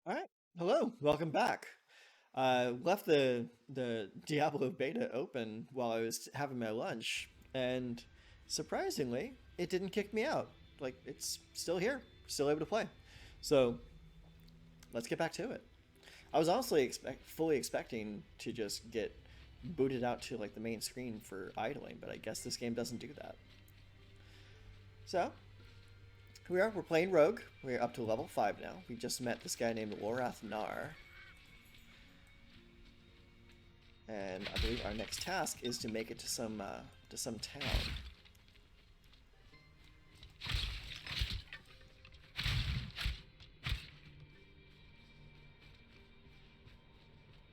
All right. Hello. Welcome back. Left the Diablo beta open while I was having my lunch, and surprisingly, it didn't kick me out. Like it's still here, still able to play. So let's get back to it. I was honestly fully expecting to just get booted out to like the main screen for idling, but I guess this game doesn't do that. So here we are. We're playing Rogue. We're up to level 5 now. We just met this guy named Lorath Nar. And I believe our next task is to make it to some town.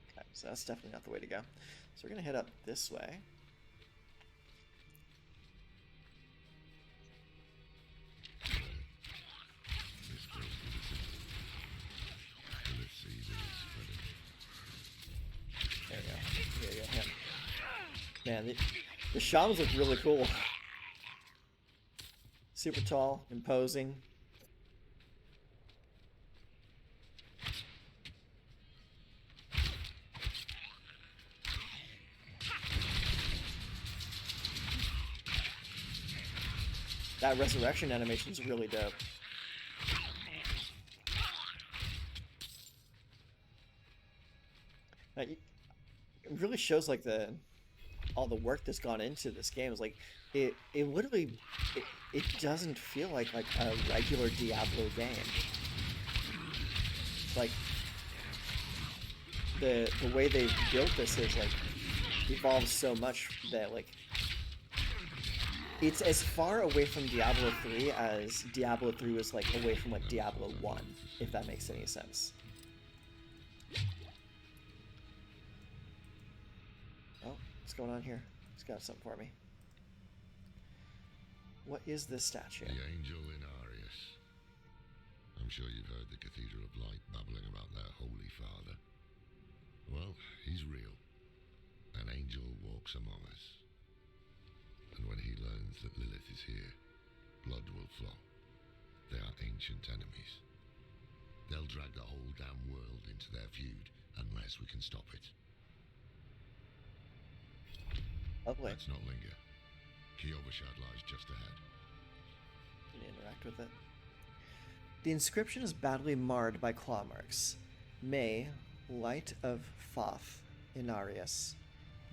Okay, so that's definitely not the way to go. So we're gonna head up this way. There we go. There we go. Him. Man, the shamans look really cool. Super tall, imposing. That resurrection animation is really dope. It really shows like all the work that's gone into this game. Is like it literally it doesn't feel like a regular Diablo game. Like the way they built this is like evolves so much that like it's as far away from Diablo 3 as Diablo 3 was like away from like Diablo 1, if that makes any sense. Oh, what's going on here? He's got something for me. What is this statue? The angel in Arius. I'm sure you've heard the Cathedral of Light babbling about their Holy Father. Well, he's real. An angel walks among us. And when he learns that Lilith is here, blood will flow. They are ancient enemies. They'll drag the whole damn world into their feud unless we can stop it. Lovely. Let's not linger. Kiovashad lies just ahead. Can you interact with it? The inscription is badly marred by claw marks. May, light of Thoth, Inarius,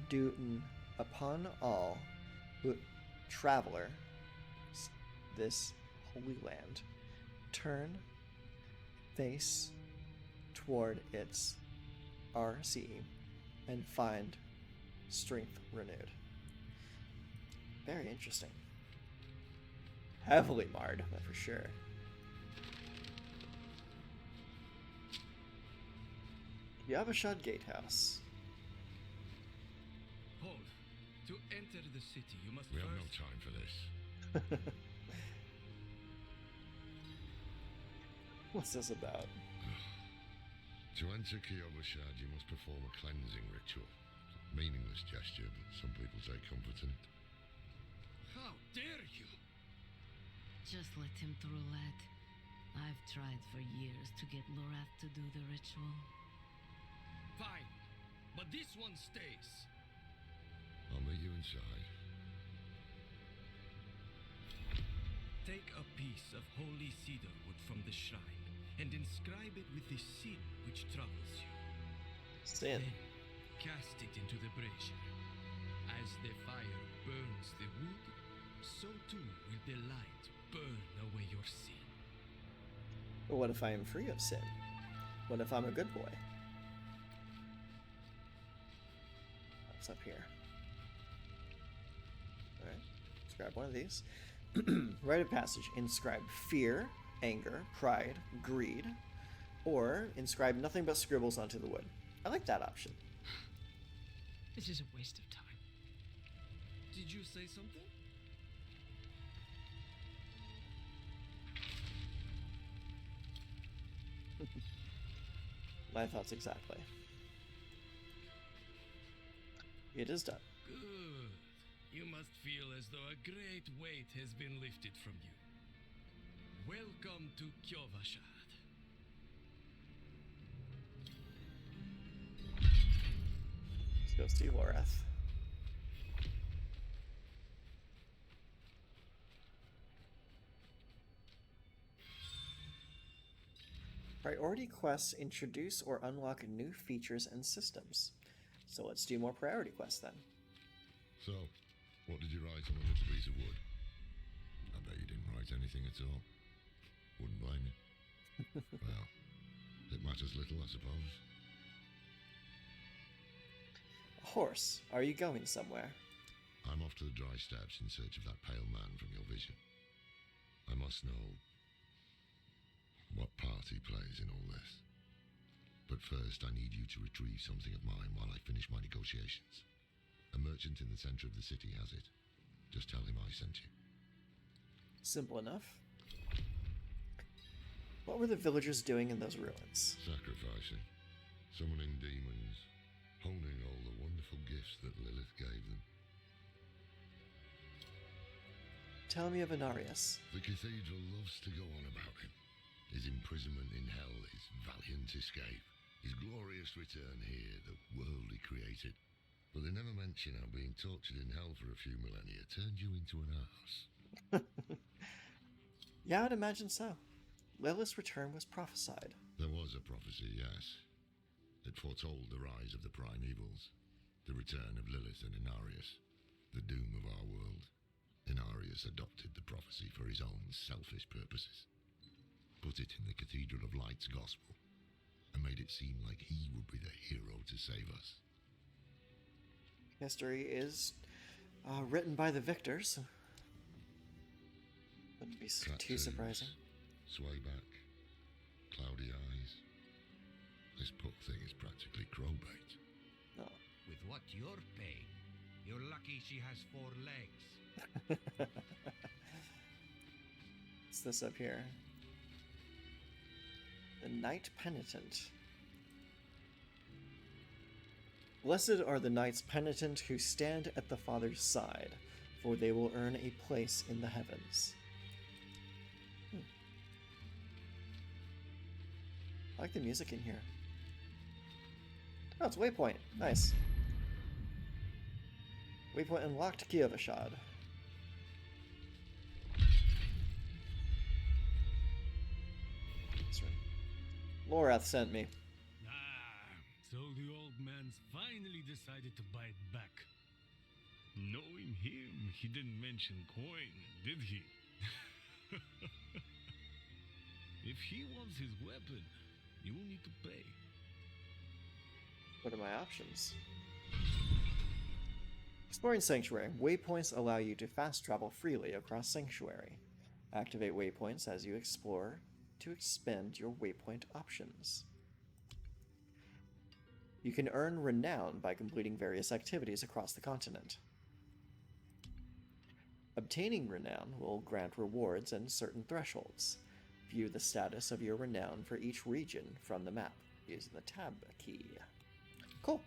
Dutton, upon all who traveler this holy land, turn face toward its RCE and find strength renewed. Very interesting. Heavily marred, but for sure. Yavashad Gatehouse. Hold. To enter the city, you must We first... have no time for this. What's this about? To enter Kiovashad, you must perform a cleansing ritual. Meaningless gesture, but some people take comfort in it. How dare you? Just let him through, lad. I've tried for years to get Lorath to do the ritual. Fine. But this one stays. I'll meet you inside. Take a piece of holy cedar wood from the shrine and inscribe it with the sin which troubles you. Sin. Then cast it into the brazier. As the fire burns the wood, so too will the light burn away your sin. But what if I am free of sin? What if I'm a good boy? What's up here? Alright, let's grab one of these. Rite of passage. Inscribe fear, anger, pride, greed, or inscribe nothing but scribbles onto the wood. I like that option. This is a waste of time. Did you say something? My thoughts exactly. It is done. Good. You must feel as though a great weight has been lifted from you. Welcome to Kiovashad. go see Lorath. Priority quests introduce or unlock new features and systems. So let's do more priority quests then. So, what did you write on the little piece of wood? I bet you didn't write anything at all. Wouldn't blame you. Well, it matters little, I suppose. A horse, are you going somewhere? I'm off to the dry steppes in search of that pale man from your vision. I must know what part he plays in all this. But first, I need you to retrieve something of mine while I finish my negotiations. A merchant in the center of the city has it. Just tell him I sent you. Simple enough. What were the villagers doing in those ruins? Sacrificing, summoning demons, honing all the wonderful gifts that Lilith gave them. Tell me of Inarius. The cathedral loves to go on about him. His imprisonment in hell, his valiant escape, his glorious return here, the world he created. But they never mention how being tortured in hell for a few millennia turned you into an ass. Yeah, I'd imagine so. Lilith's return was prophesied. There was a prophecy, yes. It foretold the rise of the primevals, the return of Lilith and Inarius, the doom of our world. Inarius adopted the prophecy for his own selfish purposes, put it in the Cathedral of Light's gospel, and made it seem like he would be the hero to save us. History is written by the victors. Wouldn't be too surprising. Sway back, cloudy eyes. This poor thing is practically crowbait. No. With what you're paying, you're lucky she has 4 legs. What's this up here? The Knight Penitent. Blessed are the knights penitent who stand at the Father's side, for they will earn a place in the heavens. I like the music in here. Oh, it's Waypoint. Nice. Waypoint unlocked, Kievashad. Lorath sent me. Ah, so the old man's finally decided to bite back. Knowing him, he didn't mention coin, did he? If he wants his weapon, you will need to pay. What are my options? Exploring Sanctuary. Waypoints allow you to fast travel freely across Sanctuary. Activate waypoints as you explore to expand your waypoint options. You can earn renown by completing various activities across the continent. Obtaining renown will grant rewards and certain thresholds. View the status of your renown for each region from the map using the tab key. Cool.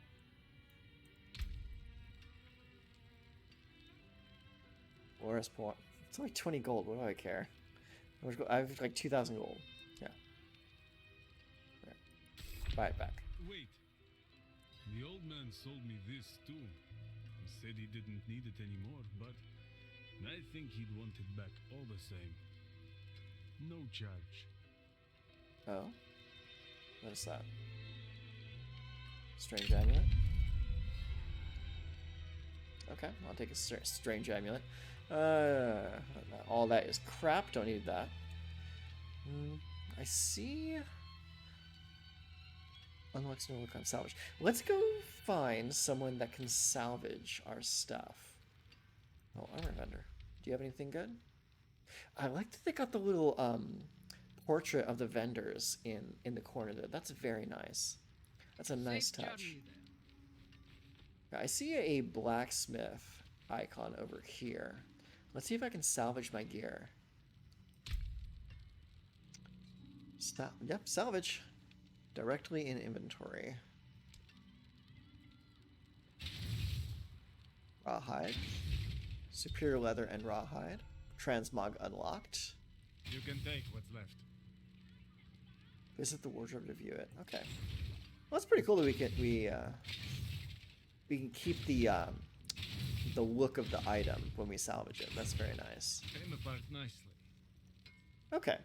Loris point. It's only 20 gold. What do I care? I have like 2,000 gold. Yeah. There. Buy it back. Wait. The old man sold me this too. He said he didn't need it anymore, but I think he'd want it back all the same. No charge. Oh? What is that? Strange amulet? Okay, I'll take a strange amulet. All that is crap. Don't need that. I see. Unlocks no look on salvage. Let's go find someone that can salvage our stuff. Oh, armor vendor. Do you have anything good? I like that they got the little portrait of the vendors in the corner there. That's very nice. That's a nice touch. I see a blacksmith icon over here. Let's see if I can salvage my gear. Yep, salvage. Directly in inventory. Rawhide. Superior leather and rawhide. Transmog unlocked. You can take what's left. Visit the wardrobe to view it. Okay. Well, that's pretty cool that we we can keep the look of the item when we salvage it. That's very nice. Came apart nicely. Okay.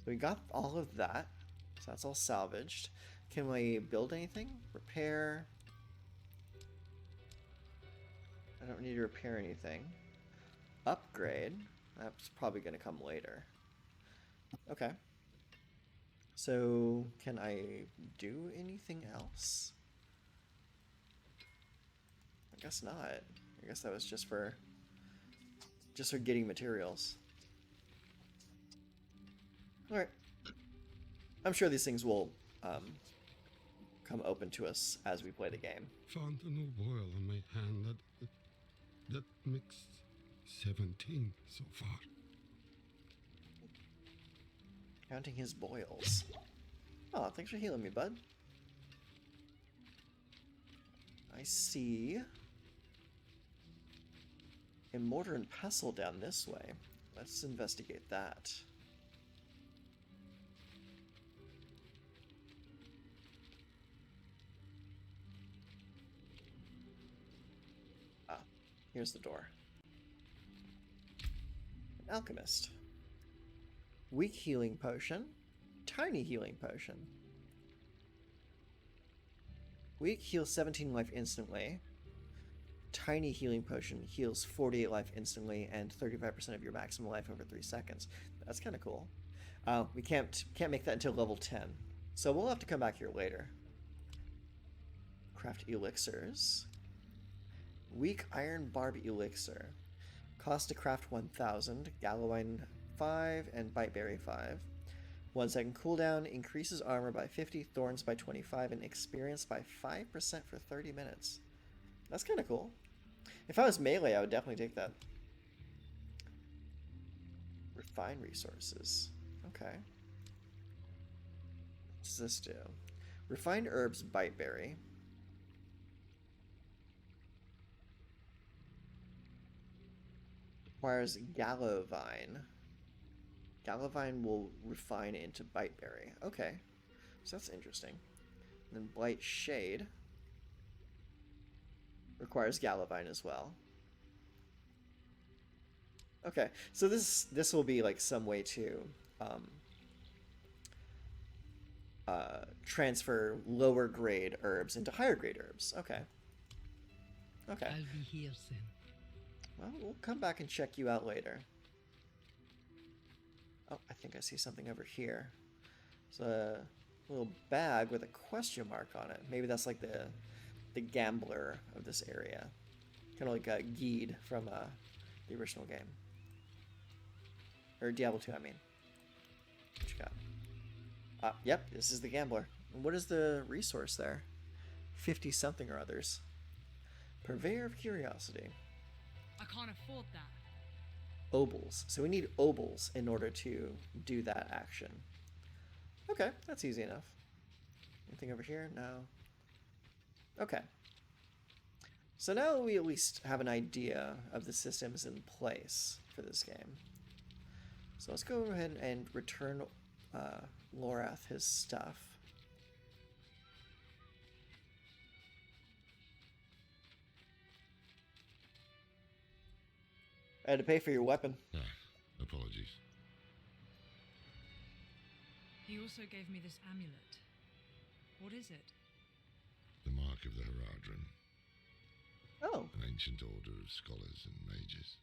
So we got all of that. So that's all salvaged. Can we build anything? Repair. I don't need to repair anything. Upgrade. That's probably going to come later. Okay. So can I do anything else? I guess not. I guess that was just for getting materials. All right. I'm sure these things will come open to us as we play the game. Found a new boil on my hand that makes 17 so far. Counting his boils. Oh, thanks for healing me, bud. I see a mortar and pestle down this way. Let's investigate that. Ah, here's the door. An alchemist. Weak healing potion. Tiny healing potion. Weak heals 17 life instantly. Tiny healing potion heals 48 life instantly and 35% of your maximum life over 3 seconds. That's kind of cool. We can't make that until level 10. So we'll have to come back here later. Craft elixirs. Weak iron barb elixir. Cost to craft 1000. Gallowine 5 and biteberry 5. 1 second cooldown, increases armor by 50, thorns by 25, and experience by 5% for 30 minutes. That's kind of cool. If I was melee, I would definitely take that. Refine resources. Okay. What does this do? Refined herbs, biteberry. Requires gallovine. Gallovine will refine into biteberry. Okay. So that's interesting. And then blight shade requires gallovine as well. Okay, so this will be like some way to transfer lower grade herbs into higher grade herbs. Okay. Okay. I'll be here soon. Well, we'll come back and check you out later. Oh, I think I see something over here. It's a little bag with a question mark on it. Maybe that's like the gambler of this area. Kind of like a Geed from the original game. Or Diablo 2, I mean. What you got? Yep, this is the gambler. And what is the resource there? 50 something or others. Purveyor of curiosity. I can't afford that. Obols. So we need obols in order to do that action. Okay, that's easy enough. Anything over here? No. Okay. So now we at least have an idea of the systems in place for this game. So let's go ahead and return Lorath his stuff. I had to pay for your weapon. Apologies. He also gave me this amulet. What is it? The Mark of the Heradrin. Oh. An ancient order of scholars and mages,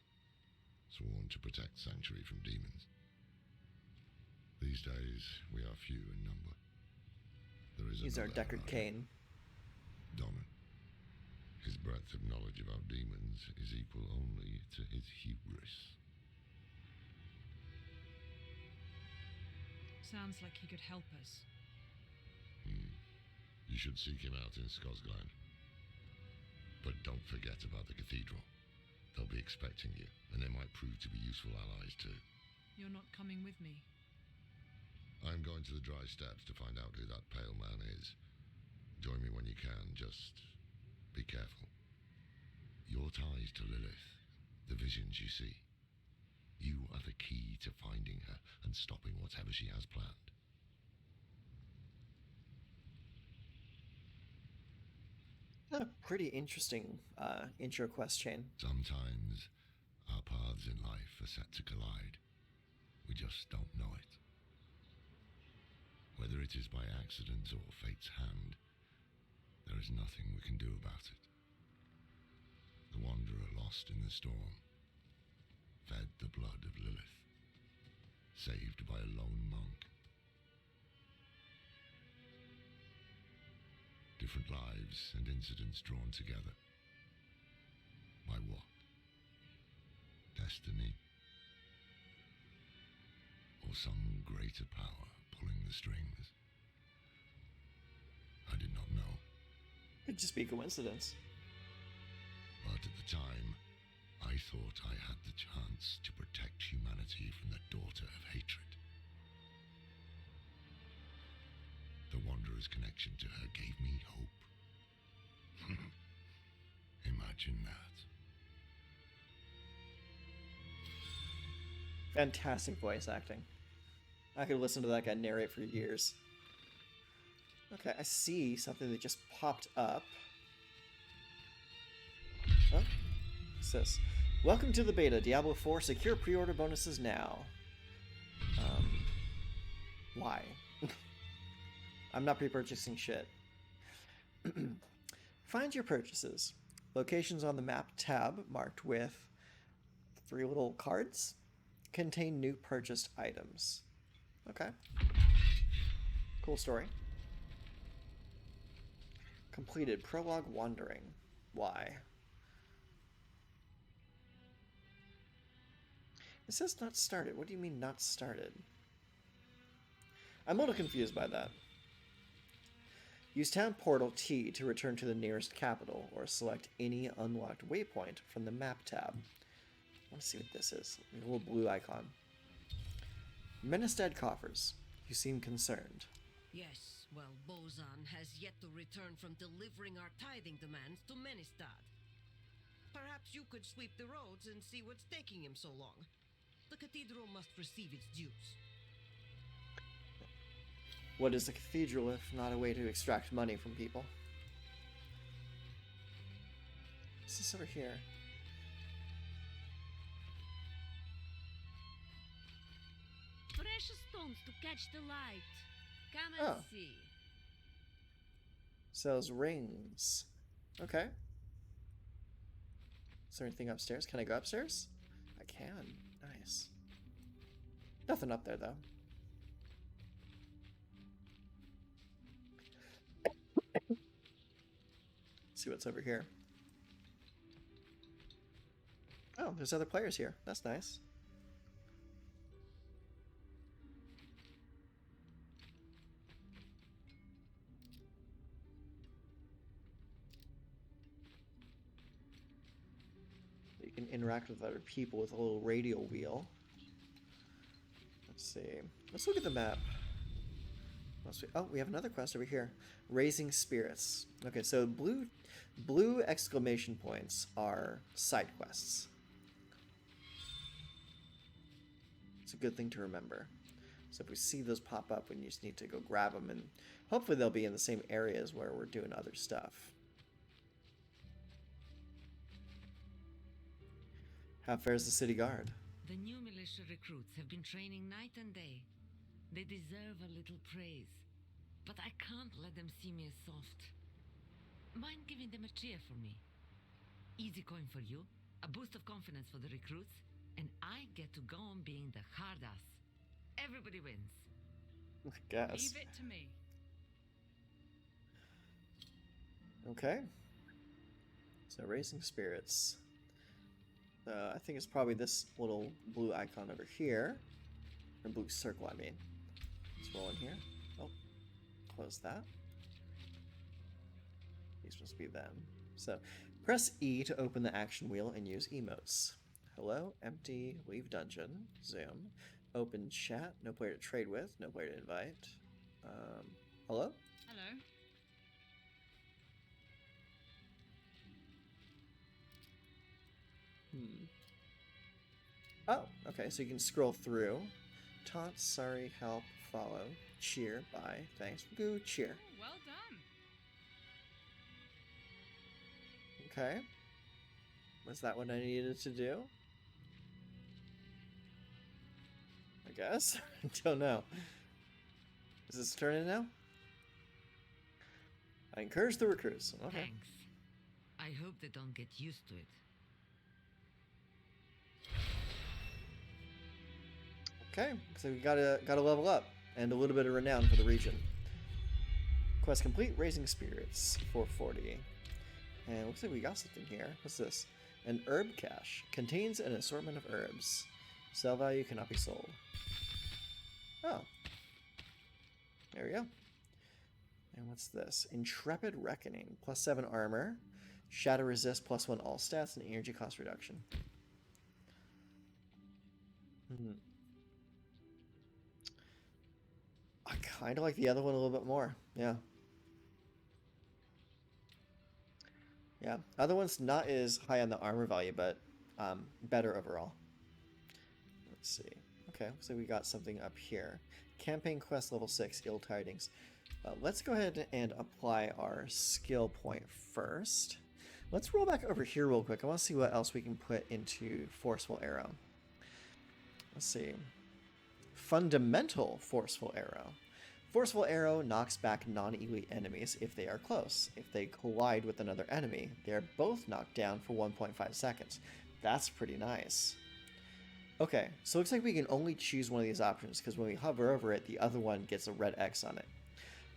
sworn to protect Sanctuary from demons. These days, we are few in number. There is He's our another Deckard Heradrin, Cain. Domin. His breadth of knowledge about demons is equal only to his hubris. Sounds like he could help us. You should seek him out in Skosglen. But don't forget about the cathedral. They'll be expecting you, and they might prove to be useful allies too. You're not coming with me. I'm going to the Dry Steppes to find out who that pale man is. Join me when you can, just be careful. Your ties to Lilith, the visions you see, you are the key to finding her and stopping whatever she has planned. pretty interesting intro quest chain. Sometimes our paths in life are set to collide. We just don't know it. Whether it is by accident or fate's hand, there is nothing we can do about it. The wanderer lost in the storm, fed the blood of Lilith, saved by a lone monk. Different lives and incidents drawn together. By what? Destiny? Or some greater power pulling the strings? I did not know. Could just be coincidence. But at the time, I thought I had the chance to protect humanity from the daughter of hatred. The Wanderer's connection to her gave me hope. Imagine that. Fantastic voice acting. I could listen to that guy narrate for years. Okay, I see something that just popped up. Oh, what's this? Welcome to the beta, Diablo 4. Secure pre-order bonuses now. Why? I'm not pre-purchasing shit. Find your purchases. Locations on the map tab marked with 3 little cards contain new purchased items. Okay. Cool story. Completed prologue wandering. Why? It says not started. What do you mean not started? I'm a little confused by that. Use Town Portal T to return to the nearest capital, or select any unlocked waypoint from the map tab. I want to see what this is. A little blue icon. Menestead coffers. You seem concerned. Yes, well, Bozan has yet to return from delivering our tithing demands to Menestad. Perhaps you could sweep the roads and see what's taking him so long. The cathedral must receive its dues. What is a cathedral if not a way to extract money from people? What's this over here? Precious stones to catch the light. Come and see. Sells rings. Okay. Is there anything upstairs? Can I go upstairs? I can. Nice. Nothing up there, though. See what's over here. Oh, there's other players here. That's nice. You can interact with other people with a little radio wheel. Let's see. Let's look at the map. Oh, we have another quest over here. Raising Spirits. Okay, so blue exclamation points are side quests. It's a good thing to remember. So if we see those pop up, we just need to go grab them, and hopefully they'll be in the same areas where we're doing other stuff. How fares the city guard? The new militia recruits have been training night and day. They deserve a little praise. But I can't let them see me as soft. Mind giving them a cheer for me? Easy coin for you, a boost of confidence for the recruits, and I get to go on being the hard ass. Everybody wins. I guess. Leave it to me. Okay. So raising spirits. I think it's probably this little blue icon over here. Or blue circle, I mean. Let's roll in here. Oh, close that. These must be them. So press E to open the action wheel and use emotes. Hello, empty, leave dungeon, zoom, open chat, no player to trade with, no player to invite. Hello? Hello. Oh, okay, so you can scroll through. Taunt, sorry, help, follow, cheer, bye, thanks, goo, cheer. Oh, well done. Okay. Was that what I needed to do? I guess. I don't know. Is this turning now? I encourage the recruits. Okay. Thanks. I hope they don't get used to it. Okay, so we gotta level up and a little bit of renown for the region. Quest complete, raising spirits, 440. And looks like we got something here. What's this? An herb cache. Contains an assortment of herbs. Sell value cannot be sold. Oh. There we go. And what's this? Intrepid Reckoning. +7 armor. Shatter resist, +1 all stats, and energy cost reduction. I kind of like the other one a little bit more. Yeah. Yeah. Other one's not as high on the armor value, but better overall. Let's see. Okay, so we got something up here. Campaign quest level 6, Ill Tidings. Let's go ahead and apply our skill point first. Let's roll back over here real quick. I want to see what else we can put into Forceful Arrow. Let's see. Fundamental Forceful Arrow. Forceful Arrow knocks back non-elite enemies if they are close. If they collide with another enemy, they are both knocked down for 1.5 seconds. That's pretty nice. Okay, so it looks like we can only choose one of these options because when we hover over it, the other one gets a red X on it.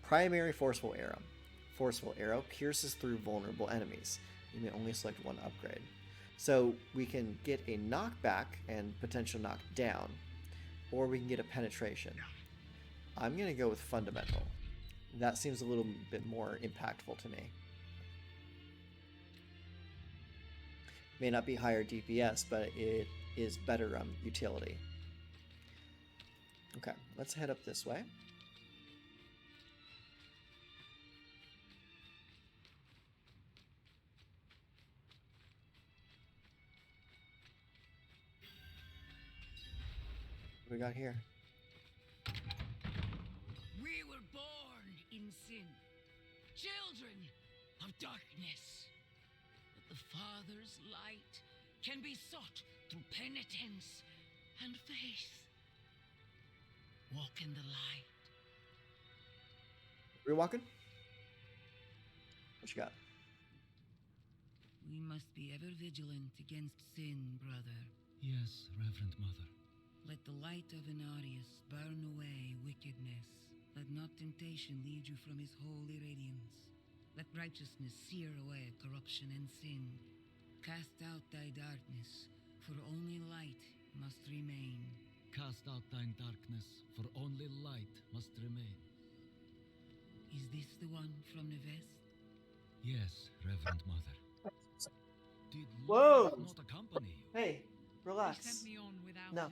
Primary Forceful Arrow. Forceful Arrow pierces through vulnerable enemies. You may only select one upgrade. So we can get a knockback and potential knockdown, or we can get a penetration. I'm going to go with Fundamental. That seems a little bit more impactful to me. May not be higher DPS, but it is better utility. Okay, let's head up this way. What do we got here? We were born in sin, children of darkness. But the Father's light can be sought through penitence and faith. Walk in the light. Are we walking? What you got? We must be ever vigilant against sin, brother. Yes, Reverend Mother. Let the light of Inarius burn away wickedness. Let not temptation lead you from his holy radiance. Let righteousness sear away corruption and sin. Cast out thy darkness, for only light must remain. Cast out thine darkness, for only light must remain. Is this the one from Neves? Yes, Reverend Mother. Did Whoa! Lord not accompany you? Hey, They relax. sent me on without No. him.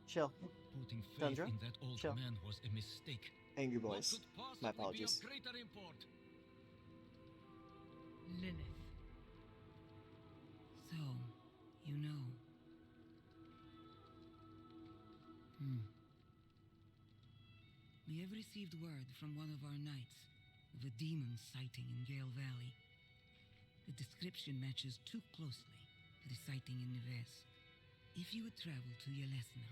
Chill. Putting faith Tundra? in that old Chill. man was a mistake. Angry What voice. could possibly My apologies. be of greater import? Lilith. So, you know. We have received word from one of our knights of a demon sighting in Gale Valley. The description matches too closely to the sighting in Neves. If you would travel to Yelesna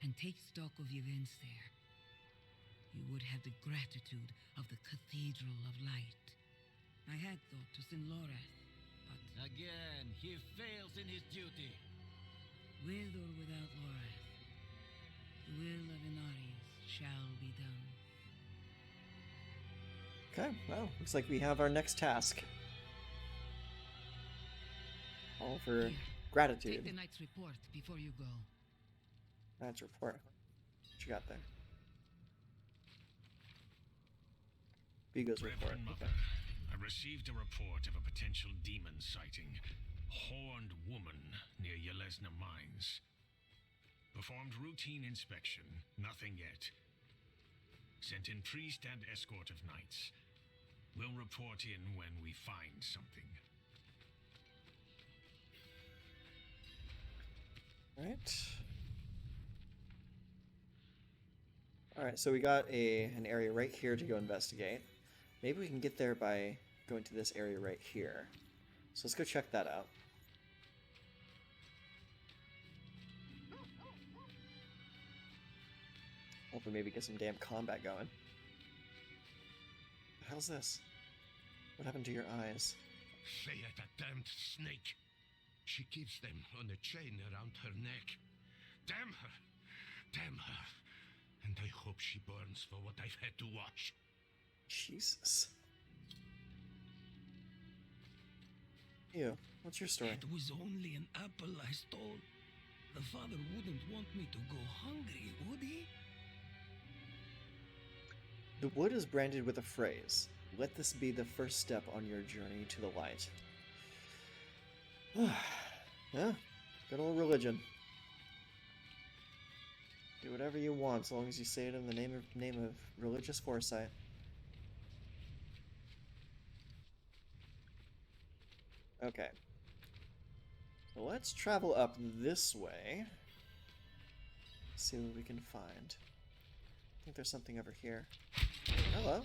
and take stock of the events there, you would have the gratitude of the Cathedral of Light. I had thought to send Lorath, but Again, he fails in his duty. with or without Lorath, the will of Inarius shall be done. Okay, well, looks like we have our next task. All for Here, gratitude. take the knight's report before you go. That's report. What you got there? Vigo's report. Reverend Okay. Mother, I received a report of a potential demon sighting. Horned woman near Yelesna Mines. Performed routine inspection. Nothing yet. Sent in priest and escort of knights. We'll report in when we find something. All right, so we got an area right here to go investigate. Maybe we can get there by going to this area right here. So let's go check that out. Hopefully maybe get some damn combat going. What the hell's this? What happened to your eyes? Freya, that damned snake. She keeps them on a chain around her neck. Damn her! Damn her! And I hope she burns for what I've had to watch. Jesus. You, what's your story? It was only an apple I stole. The father wouldn't want me to go hungry, would he? The wood is branded with a phrase. Let this be the first step on your journey to the light. Yeah, good old religion. Do whatever you want, as long as you say it in the name of religious foresight. Okay. So let's travel up this way. See what we can find. I think there's something over here. Hello.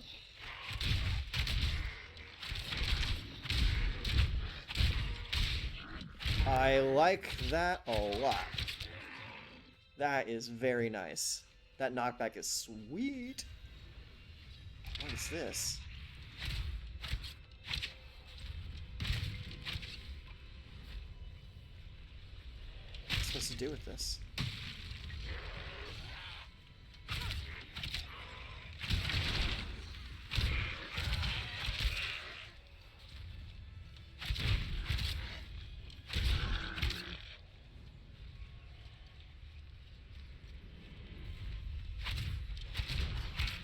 I like that a lot. That is very nice. That knockback is sweet. What is this? What am I supposed to do with this?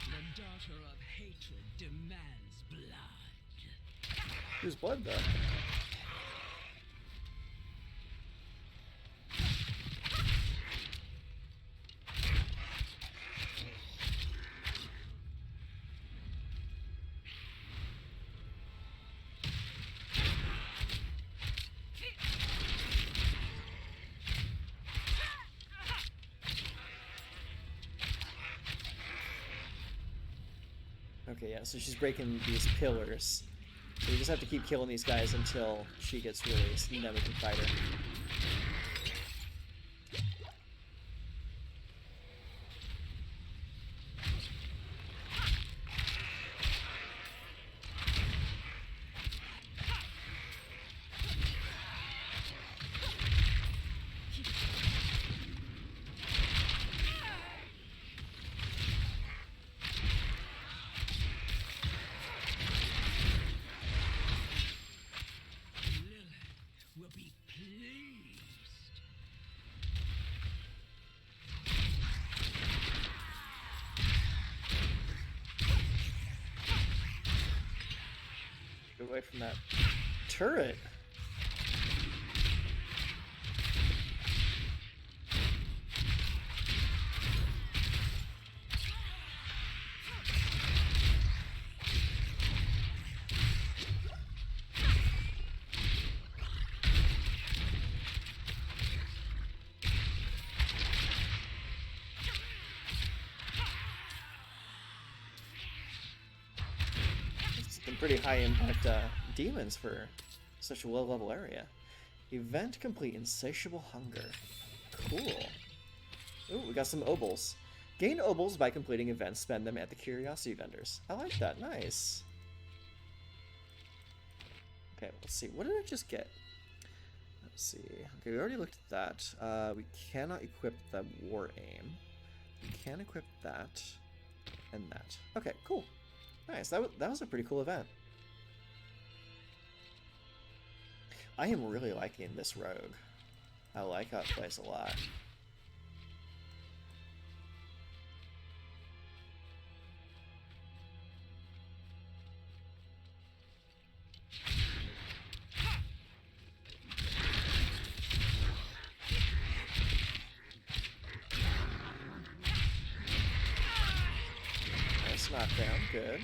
The daughter of hatred demands blood. Whose blood, though? Okay, yeah, so she's breaking these pillars. So we just have to keep killing these guys until she gets released, and then we can fight her. Will be pleased. Get away from that turret. Some pretty high impact demons for such a low level area. Event complete, insatiable hunger. Cool. Ooh, we got some obols. Gain obols by completing events, spend them at the curiosity vendors. I like that, nice. Okay, let's see, what did I just get? Let's see, okay, we already looked at that. We cannot equip the war aim. We can equip that and that. Okay, cool. Nice, that was a pretty cool event. I am really liking this rogue. I like how it plays a lot. Nice knockdown, good.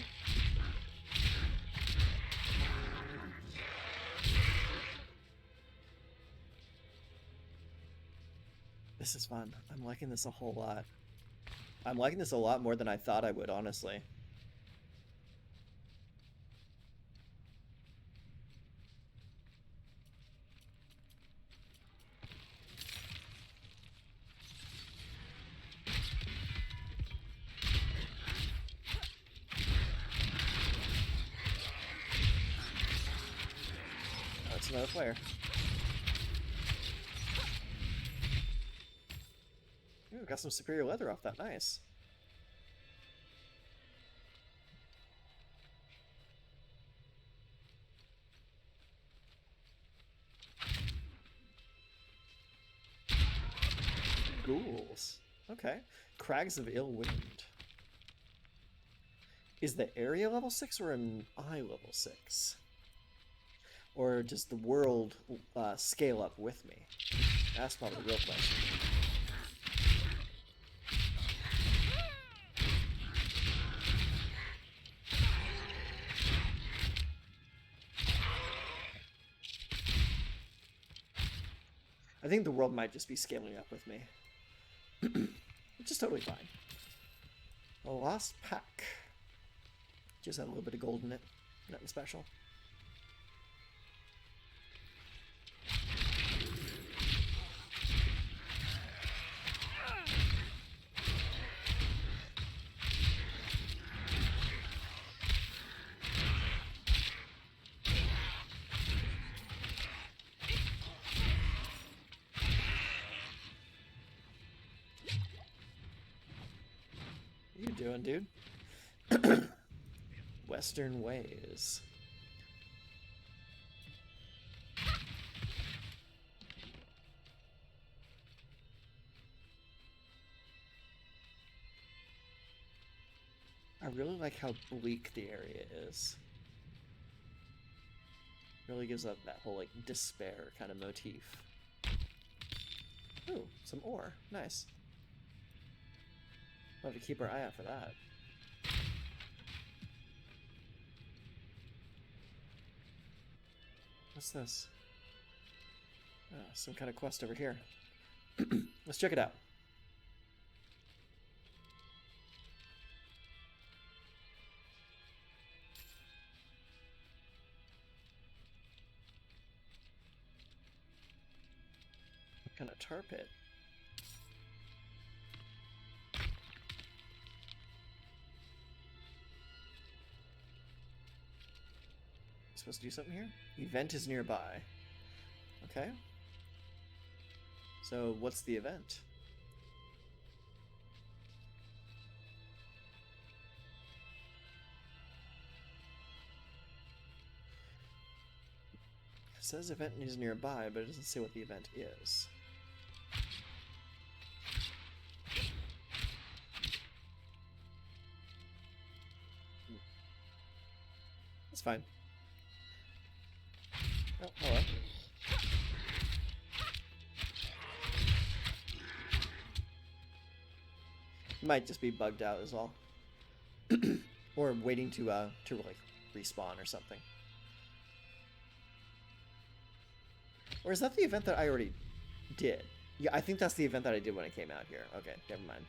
This is fun. I'm liking this a whole lot. I'm liking this a lot more than I thought I would, honestly. another player. Ooh, got some superior leather off that. Nice. Ghouls. Okay. Crags of Ill Wind. Is the area level 6 or am I level 6? Or does the world scale up with me? That's probably the real question. I think the world might just be scaling up with me. Which is totally fine. A lost pack. Just had a little bit of gold in it. Nothing special. What you doing, dude? Western ways. I really like how bleak the area is. Really gives up that whole like despair kind of motif. Ooh, some ore. Nice. We'll have to keep our eye out for that. What's this? Some kind of quest over here. Let's check it out. What kind of tar pit? Supposed to do something here? Event is nearby. Okay. So what's the event? It says event is nearby, but it doesn't say what the event is. That's fine. Oh, hello. Might just be bugged out as well. Or waiting to like respawn or something. Or is that the event that I already did? Yeah, I think that's the event that I did when I came out here. Okay, never mind.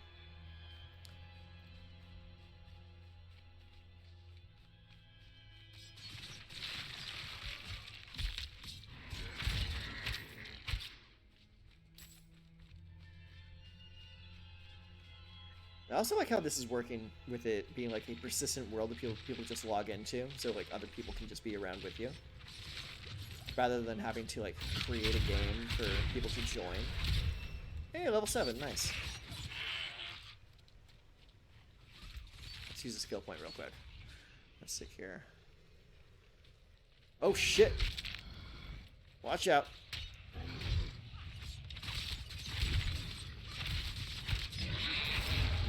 I also like how this is working with it being like a persistent world that people just log into, so like other people can just be around with you, rather than having to like create a game for people to join. Hey, level 7, nice. Let's use a skill point real quick. Let's see here. Oh shit! Watch out.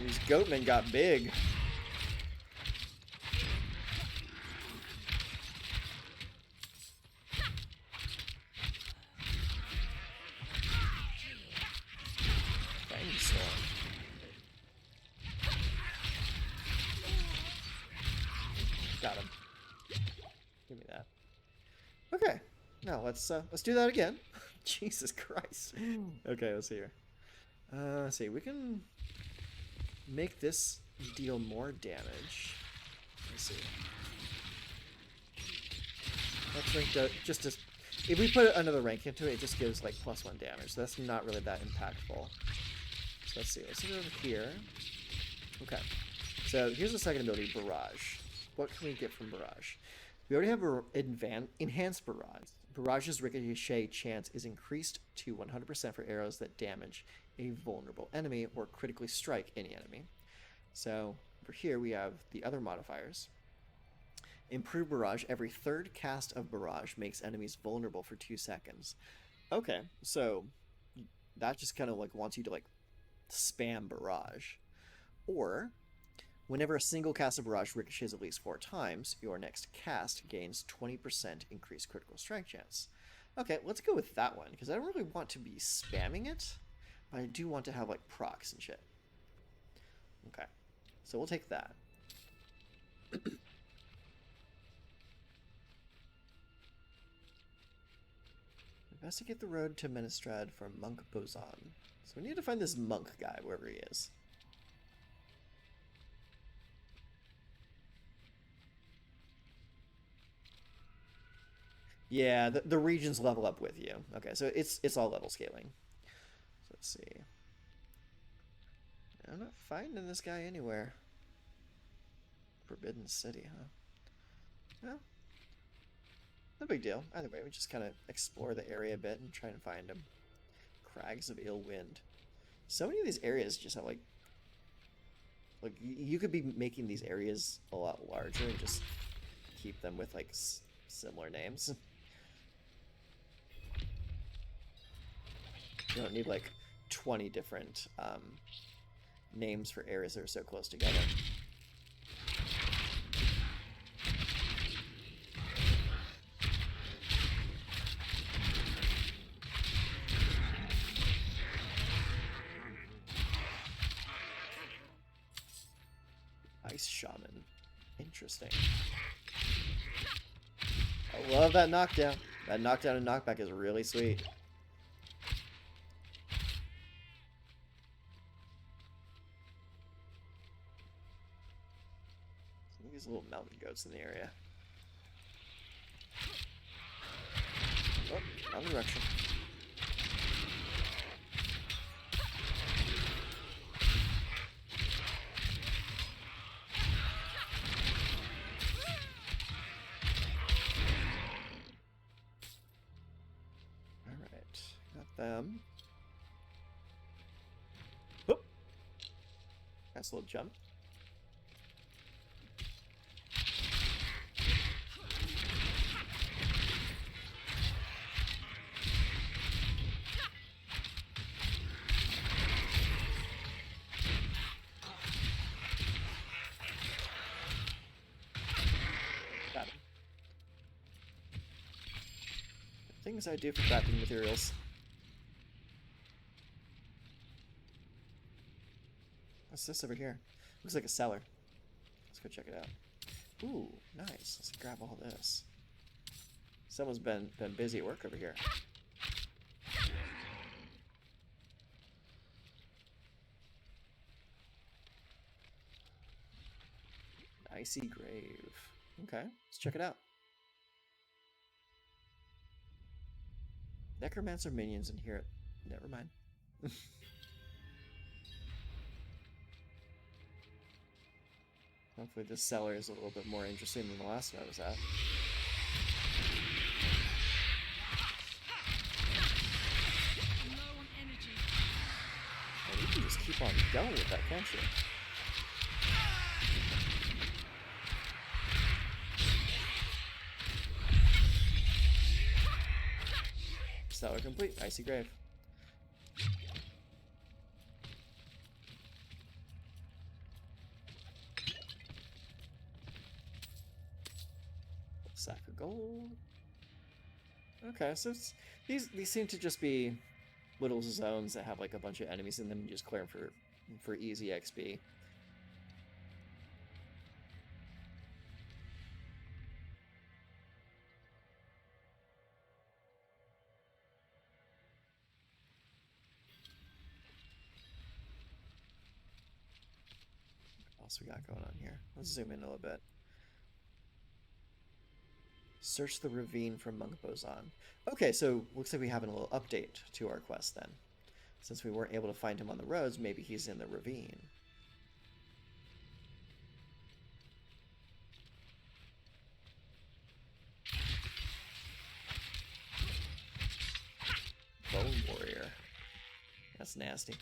These goatmen got big. Fang got him. Give me that. Okay. Now let's do that again. Jesus Christ. Okay, let's see here. Let's see. We can make this deal more damage. Let's see. Let's rank the just as if we put another rank into it, it just gives like +1 damage. So that's not really that impactful. So let's see. Let's go over here. Okay. So here's the second ability, Barrage. What can we get from Barrage? We already have Enhanced Barrage. Barrage's ricochet chance is increased to 100% for arrows that damage a vulnerable enemy or critically strike any enemy. So over here we have the other modifiers. Improve Barrage. Every third cast of Barrage makes enemies vulnerable for 2 seconds. Okay, so that just kind of like wants you to like spam Barrage. Or whenever a single cast of Barrage ricochets at least 4 times, your next cast gains 20% increased critical strike chance. Okay, let's go with that one, because I don't really want to be spamming it, but I do want to have, like, procs and shit. Okay, so we'll take that. Investigate the road to Menestrad from Monk Bozan. So we need to find this monk guy, wherever he is. Yeah, the regions level up with you. Okay, so it's all level scaling. So let's see. I'm not finding this guy anywhere. Forbidden City, huh? Well, no big deal. Either way, we just kind of explore the area a bit and try and find him. Crags of Ill Wind. So many of these areas just have like you could be making these areas a lot larger and just keep them with like similar names. You don't need like 20 different names for areas that are so close together. Ice Shaman. Interesting. I love that knockdown. That knockdown and knockback is really sweet. These little mountain goats in the area. Oh, wrong direction. Alright, got them. Whoop! Nice little jump. Got him. Things I do for crafting materials. What's this over here? Looks like a cellar. Let's go check it out. Ooh, nice. Let's grab all this. Someone's been busy at work over here. Icy Grave. Okay, let's check it out. Necromancer minions in here. Never mind. Hopefully this cellar is a little bit more interesting than the last one I was at. Low on energy. Oh, you can just keep on going with that, can't you? Cellar complete. Icy Grave. Sack of gold. Okay, so these seem to just be little zones that have like a bunch of enemies in them and just clear them for easy XP. What else we got going on here? Let's zoom in a little bit. Search the ravine from Monk Bozan. Okay, so looks like we have a little update to our quest then. Since we weren't able to find him on the roads, maybe he's in the ravine. That's nasty.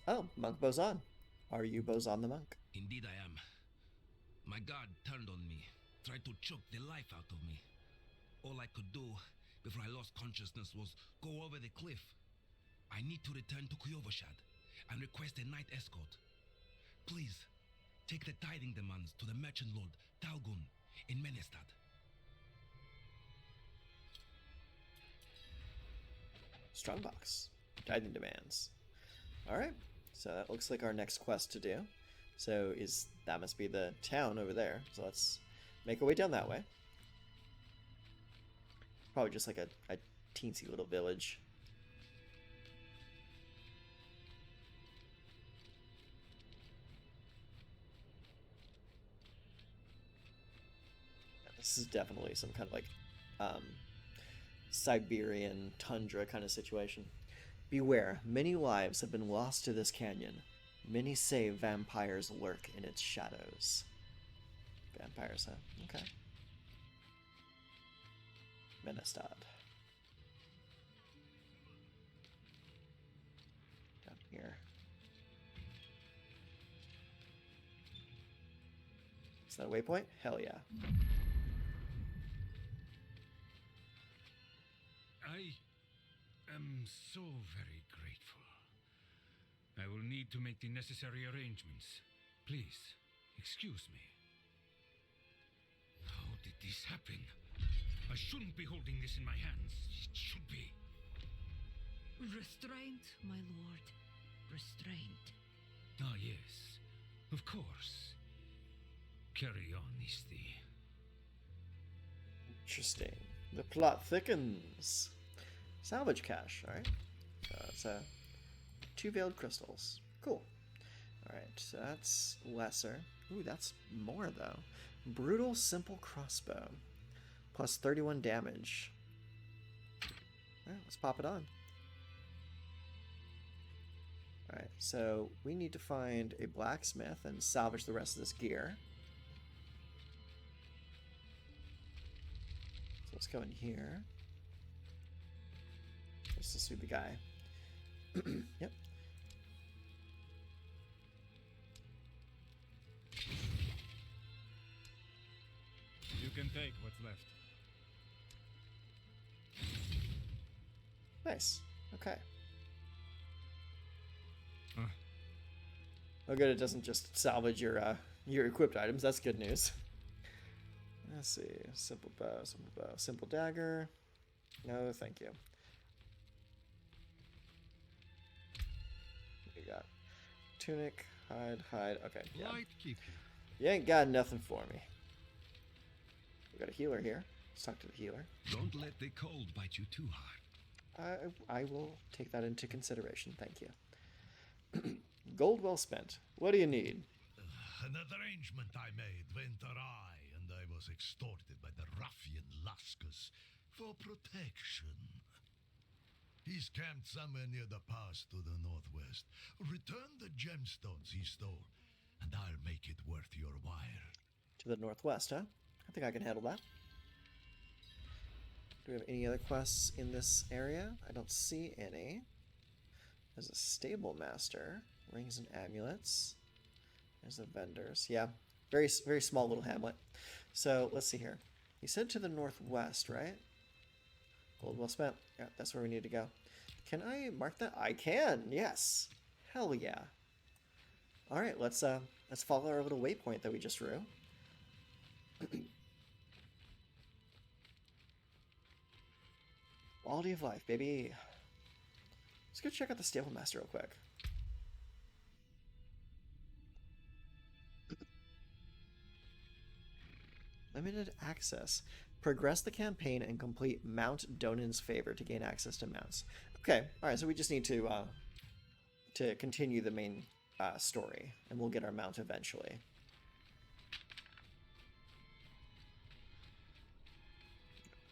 Oh, Monk Bozan. Are you Bozan the monk? Indeed I am. My guard turned on me, tried to choke the life out of me. All I could do before I lost consciousness was go over the cliff. I need to return to Kyovoshad and request a night escort. Please, take the tithing demands to the merchant lord Talgun in Menestad. Strongbox. Guiding demands. Alright, so that looks like our next quest to do. So that must be the town over there. So let's make our way down that way. Probably just like a teensy little village. Yeah, this is definitely some kind of like Siberian tundra kind of situation. Beware, many lives have been lost to this canyon. Many say vampires lurk in its shadows. Vampires, huh? Okay. Menestad. Down here. Is that a waypoint? Hell yeah. I am so very grateful. I will need to make the necessary arrangements. Please, excuse me. How did this happen? I shouldn't be holding this in my hands. It should be. Restraint, my lord. Restraint. Ah, yes. Of course. Carry on, Isti. Interesting. The plot thickens. Salvage cache, alright. So it's 2 veiled crystals. Cool. Alright, so that's lesser. Ooh, that's more though. Brutal simple crossbow. Plus 31 damage. Alright, let's pop it on. Alright, so we need to find a blacksmith and salvage the rest of this gear. So let's go in here. Let's just be the guy. Yep. You can take what's left. Nice. Okay. Huh. Oh, good. It doesn't just salvage your equipped items. That's good news. Let's see. Simple bow, simple dagger. No, thank you. What we got? Tunic, hide. Okay. Yeah. Light keep You ain't got nothing for me. We got a healer here. Let's talk to the healer. Don't let the cold bite you too hard. I will take that into consideration. Thank you. Gold well spent. What do you need? An arrangement I made went awry, and I was extorted by the ruffian Laskus for protection. He's camped somewhere near the pass to the northwest. Return the gemstones he stole, and I'll make it worth your while. To the northwest, huh? I think I can handle that. Do we have any other quests in this area? I don't see any. There's a stable master. Rings and amulets. There's the vendors. Yeah, very small little hamlet. So let's see here. You said to the northwest, right? Gold well spent. Yeah, that's where we need to go. Can I mark that? I can. Yes. Hell yeah. All right, let's follow our little waypoint that we just drew. Quality of life, baby. Let's go check out the stable master real quick. Limited access. Progress the campaign and complete Mount Donan's favor to gain access to mounts. Okay, all right. So we just need to continue the main story, and we'll get our mount eventually.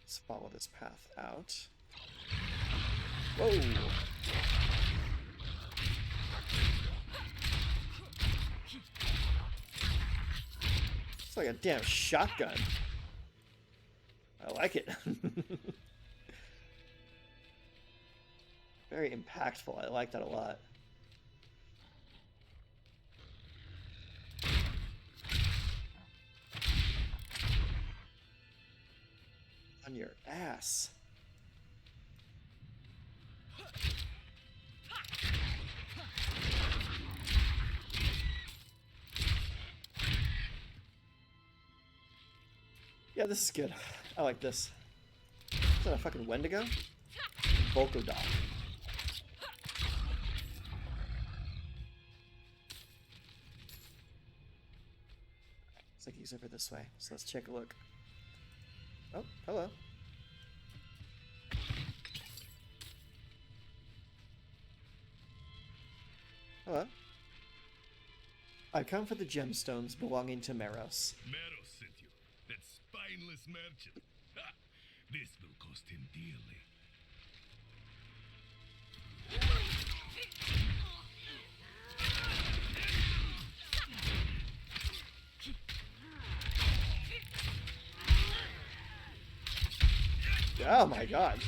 Let's follow this path out. Whoa! It's like a damn shotgun. I like it. Very impactful. I like that a lot. On your ass. Yeah, this is good. I like this. Is that a fucking Wendigo? Volkodog. Looks like he's over this way, so let's take a look. Oh, hello. Hello. I come for the gemstones belonging to Meros. Meros sent you. That spineless merchant. Ha! This will cost him dearly. Oh my god.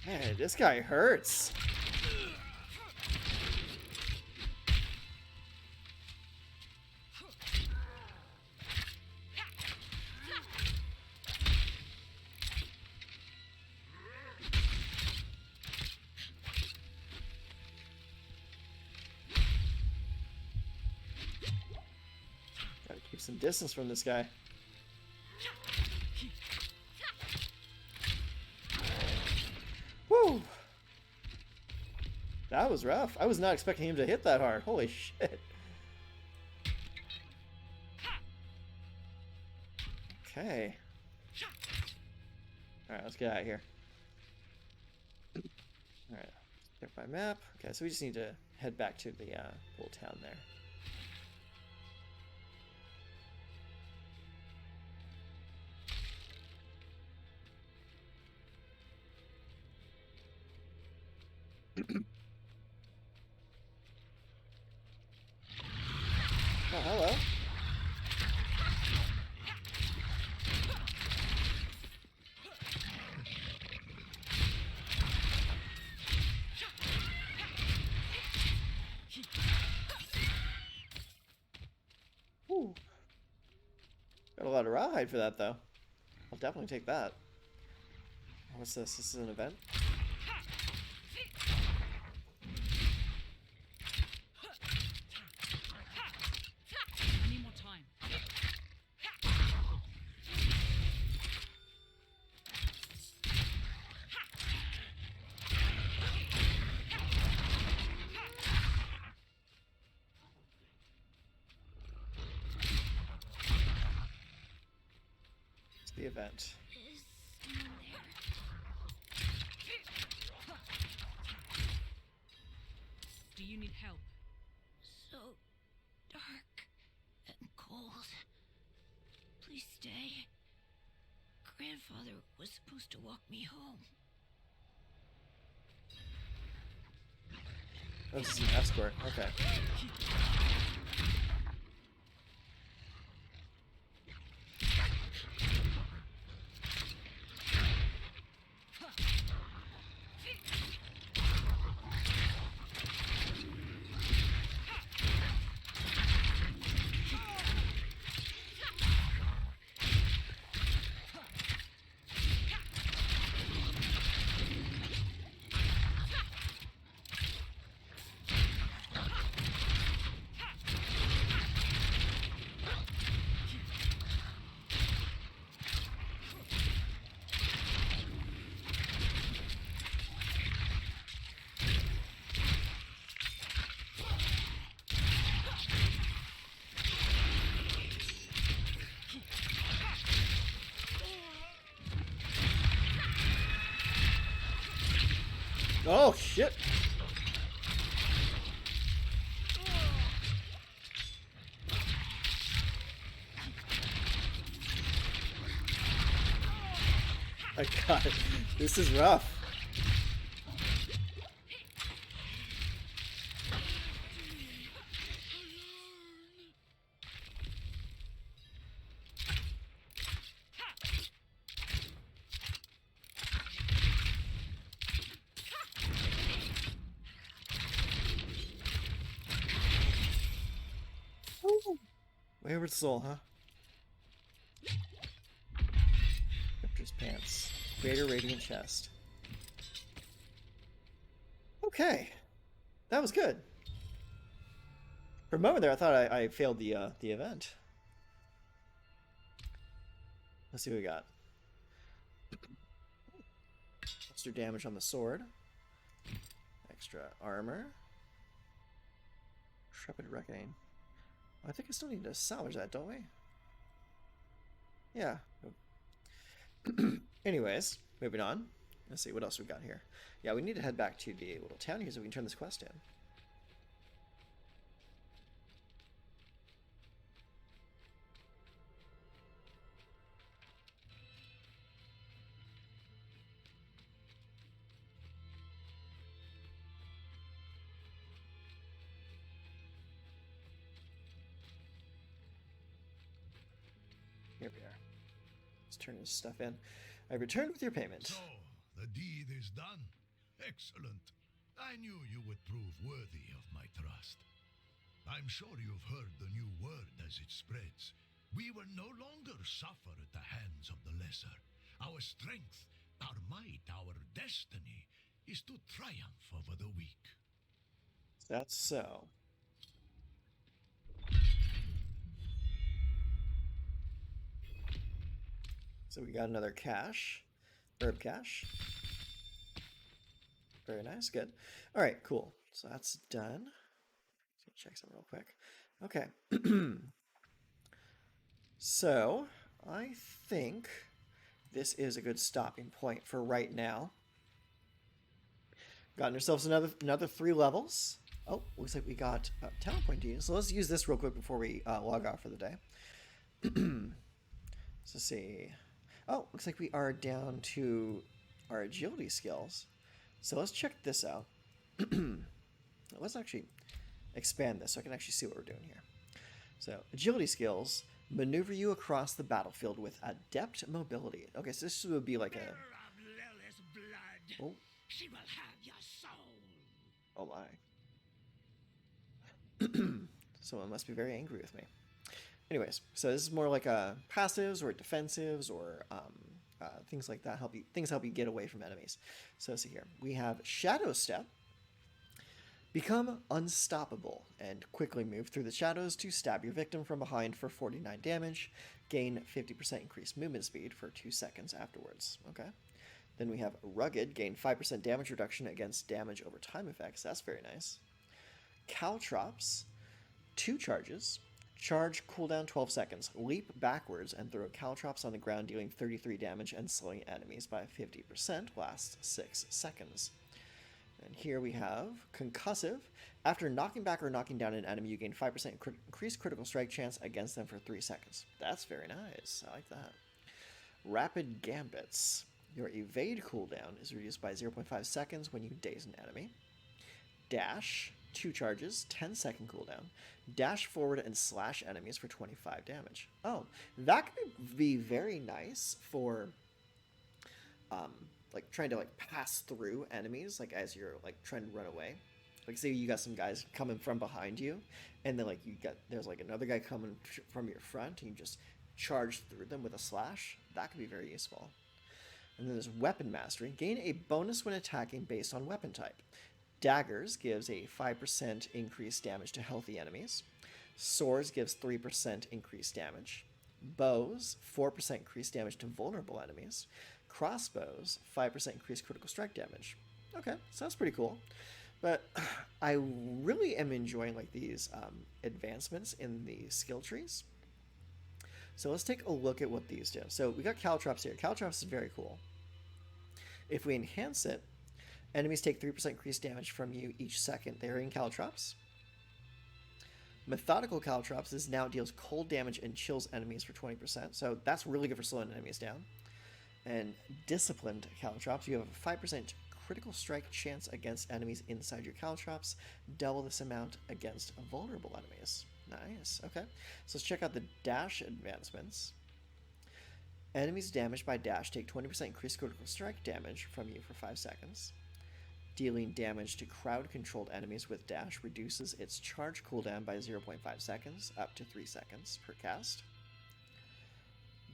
Man, this guy hurts. Gotta keep some distance from this guy. Woo! That was rough. I was not expecting him to hit that hard. Holy shit. Okay. Alright, let's get out of here. Alright, check my map. Okay, so we just need to head back to the little town there. Oh, hello. Whew. Got a lot of rawhide for that, though. I'll definitely take that. What's this? This is an event? I need more time. It's the event. Do you need help? So dark and cold. Please stay. Grandfather was supposed to walk me home. Oh, this is an escort. Okay. Oh, shit. I my god, this is rough. Wayward soul, huh? Victor's pants. Greater radiant chest. Okay. That was good. For a moment there, I thought I failed the event. Let's see what we got. Extra damage on the sword. Extra armor. Intrepid Reckoning. I think I still need to salvage that, don't we? Yeah. Anyways, moving on. Let's see what else we got here. Yeah, we need to head back to the little town here so we can turn this quest in. Here we are. Let's turn this stuff in. I returned with your payment. So, the deed is done. Excellent. I knew you would prove worthy of my trust. I'm sure you've heard the new word as it spreads. We will no longer suffer at the hands of the lesser. Our strength, our might, our destiny is to triumph over the weak. That's so. So we got another cache. Herb cache. Very nice. Good. All right, cool. So that's done. Let's check something real quick. Okay. So I think this is a good stopping point for right now. Gotten ourselves another 3 levels. Oh, looks like we got a talent point to use. So let's use this real quick before we log off for the day. Let's see. Oh, looks like we are down to our agility skills. So let's check this out. Let's actually expand this so I can actually see what we're doing here. So agility skills maneuver you across the battlefield with adept mobility. Okay, so this would be like a... Oh. She will have your soul. Oh my. Someone must be very angry with me. Anyways, so this is more like a passives or defensives or things like that. Things help you get away from enemies. So let's see here. We have Shadow Step. Become unstoppable and quickly move through the shadows to stab your victim from behind for 49 damage. Gain 50% increased movement speed for 2 seconds afterwards. Okay. Then we have Rugged. Gain 5% damage reduction against damage over time effects. That's very nice. Caltrops. 2 charges. Charge cooldown 12 seconds. Leap backwards and throw caltrops on the ground, dealing 33 damage and slowing enemies by 50%. Lasts 6 seconds. And here we have Concussive. After knocking back or knocking down an enemy, you gain 5% increased critical strike chance against them for 3 seconds. That's very nice. I like that. Rapid Gambits. Your evade cooldown is reduced by 0.5 seconds when you daze an enemy. Dash. 2 charges, 10-second cooldown. Dash forward and slash enemies for 25 damage. Oh, that could be very nice for like trying to like pass through enemies, like as you're like trying to run away. Like say you got some guys coming from behind you, and then like there's like another guy coming from your front, and you just charge through them with a slash. That could be very useful. And then there's Weapon Mastery. Gain a bonus when attacking based on weapon type. Daggers gives a 5% increased damage to healthy enemies. Swords gives 3% increased damage. Bows, 4% increased damage to vulnerable enemies. Crossbows, 5% increased critical strike damage. Okay, sounds pretty cool. But I really am enjoying like these advancements in the skill trees. So let's take a look at what these do. So we got Caltrops here. Caltrops is very cool. If we enhance it, enemies take 3% increased damage from you each second they are in Caltrops. Methodical Caltrops now deals cold damage and chills enemies for 20%. So that's really good for slowing enemies down. And disciplined caltrops, you have a 5% critical strike chance against enemies inside your caltrops, double this amount against vulnerable enemies. Nice. Okay, so let's check out the dash advancements. Enemies damaged by dash take 20% increased critical strike damage from you for 5 seconds. Dealing damage to crowd-controlled enemies with dash reduces its charge cooldown by 0.5 seconds, up to 3 seconds per cast.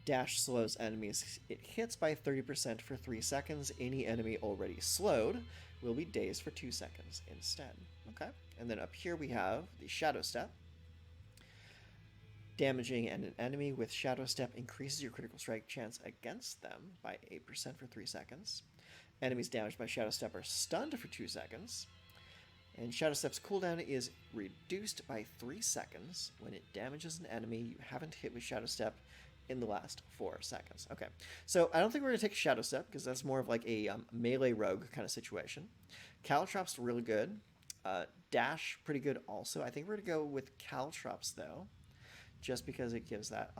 Dash slows enemies it hits by 30% for 3 seconds. Any enemy already slowed will be dazed for 2 seconds instead. Okay, and then up here we have the Shadow Step. Damaging an enemy with Shadow Step increases your critical strike chance against them by 8% for 3 seconds. Enemies damaged by Shadow Step are stunned for 2 seconds. And Shadow Step's cooldown is reduced by 3 seconds when it damages an enemy you haven't hit with Shadow Step in the last 4 seconds. Okay, so I don't think we're going to take Shadow Step because that's more of like a melee rogue kind of situation. Caltrops really good. Dash pretty good also. I think we're going to go with Caltrops though, just because it gives that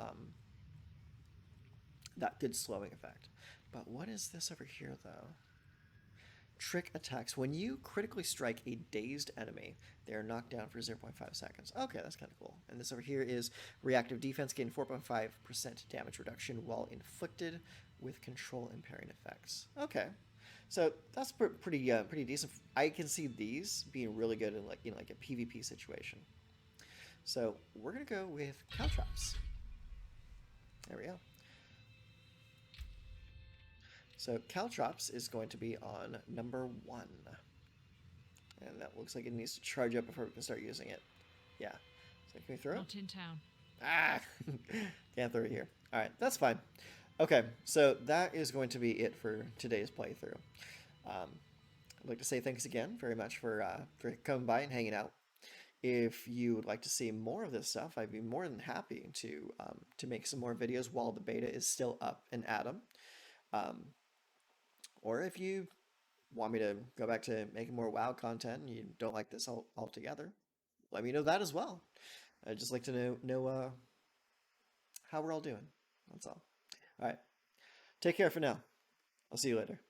that good slowing effect. But what is this over here though? Trick attacks. When you critically strike a dazed enemy, they are knocked down for 0.5 seconds. Okay, that's kind of cool. And this over here is reactive defense, gain 4.5% damage reduction while inflicted with control impairing effects. Okay, so that's pretty decent. I can see these being really good in like a PvP situation. So we're gonna go with Caltrops. There we go. So Caltrops is going to be on number 1. And that looks like it needs to charge up before we can start using it. Yeah. So can we throw it? Not in town. Ah! Can't throw it here. Alright, that's fine. Okay, so that is going to be it for today's playthrough. I'd like to say thanks again very much for coming by and hanging out. If you would like to see more of this stuff, I'd be more than happy to make some more videos while the beta is still up and at 'em. Or if you want me to go back to making more WoW content and you don't like this altogether, let me know that as well. I'd just like to know how we're all doing. That's all. All right. Take care for now. I'll see you later.